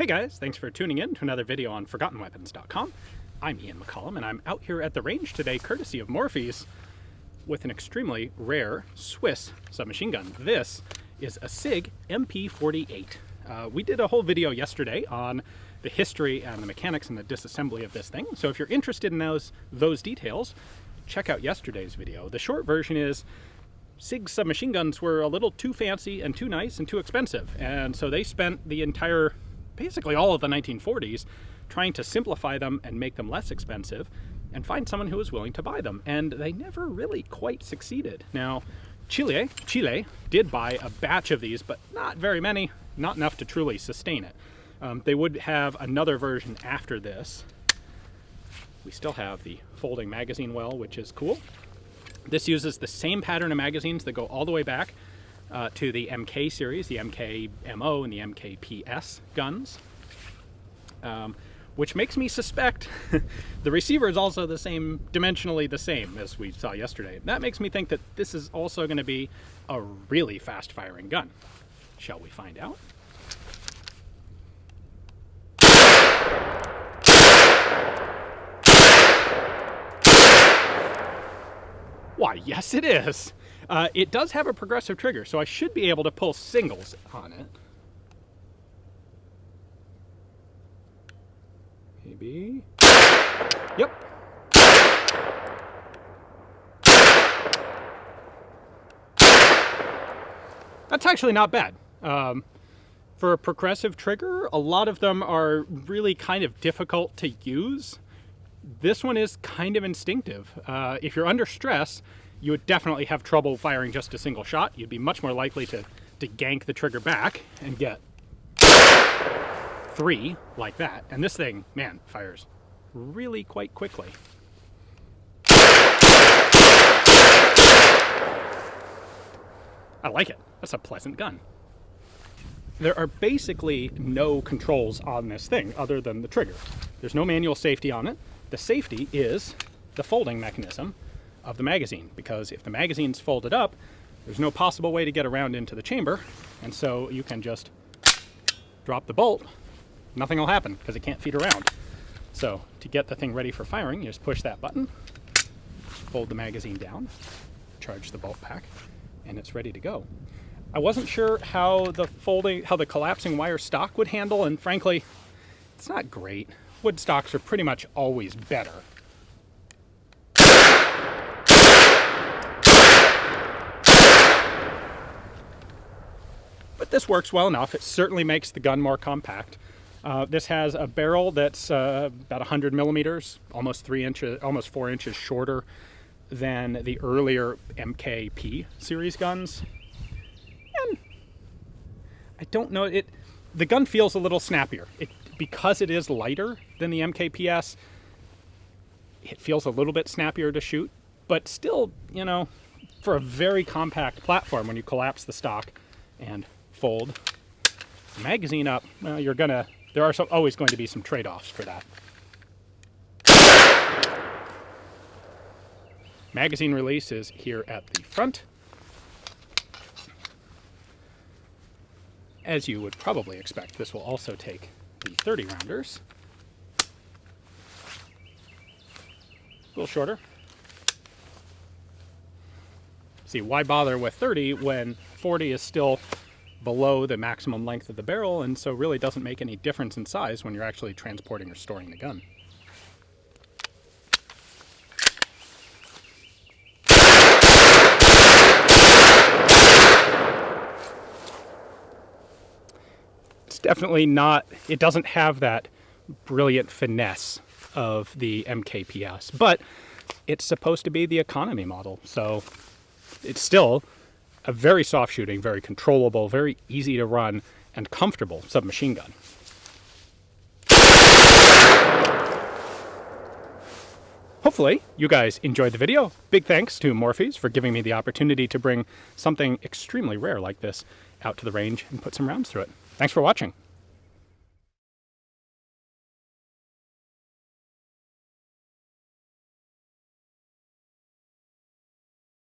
Hey guys, thanks for tuning in to another video on ForgottenWeapons.com. I'm Ian McCollum, and I'm out here at the range today courtesy of Morphy's with an extremely rare Swiss submachine gun. This is a SIG MP48. We did a whole video yesterday on the history and the mechanics and the disassembly of this thing, so if you're interested in those details, check out yesterday's video. The short version is SIG submachine guns were a little too fancy and too nice and too expensive, and so they spent the entire, basically all of the 1940s, trying to simplify them and make them less expensive and find someone who was willing to buy them, and they never really quite succeeded. Now, Chile did buy a batch of these, but not very many, not enough to truly sustain it. They would have another version after this. We still have the folding magazine well, which is cool. This uses the same pattern of magazines that go all the way back to the MK series, the MK-MO and the MK-PS guns, which makes me suspect the receiver is also the same, dimensionally the same as we saw yesterday. That makes me think that this is also going to be a really fast-firing gun. Shall we find out? Why, yes it is. It does have a progressive trigger, so I should be able to pull singles on it. Maybe. Yep. That's actually not bad. For a progressive trigger, a lot of them are really kind of difficult to use. This one is kind of instinctive. If you're under stress, you would definitely have trouble firing just a single shot. You'd be much more likely to gank the trigger back and get 3 like that. And this thing, man, fires really quite quickly. I like it. That's a pleasant gun. There are basically no controls on this thing other than the trigger. There's no manual safety on it. The safety is the folding mechanism of the magazine, because if the magazine's folded up, there's no possible way to get around into the chamber, and so you can just drop the bolt. Nothing will happen because it can't feed around. So to get the thing ready for firing, you just push that button, fold the magazine down, charge the bolt pack, and it's ready to go. I wasn't sure how the collapsing wire stock would handle, and frankly, it's not great. Wood stocks are pretty much always better. But this works well enough. It certainly makes the gun more compact. This has a barrel that's about 100 millimeters, almost 4 inches shorter than the earlier MKP series guns. And I don't know, the gun feels a little snappier. Because it is lighter than the MKPS, it feels a little bit snappier to shoot, but still, you know, for a very compact platform, when you collapse the stock and fold the magazine up, well, there are always going to be some trade-offs for that. Magazine release is here at the front. As you would probably expect, this will also take the 30 rounders. A little shorter. See, why bother with 30 when 40 is still below the maximum length of the barrel, and so really doesn't make any difference in size when you're actually transporting or storing the gun. Definitely not, it doesn't have that brilliant finesse of the MKPS, but it's supposed to be the economy model, so it's still a very soft shooting, very controllable, very easy to run, and comfortable submachine gun. Hopefully you guys enjoyed the video. Big thanks to Morphy's for giving me the opportunity to bring something extremely rare like this out to the range and put some rounds through it. Thanks for watching.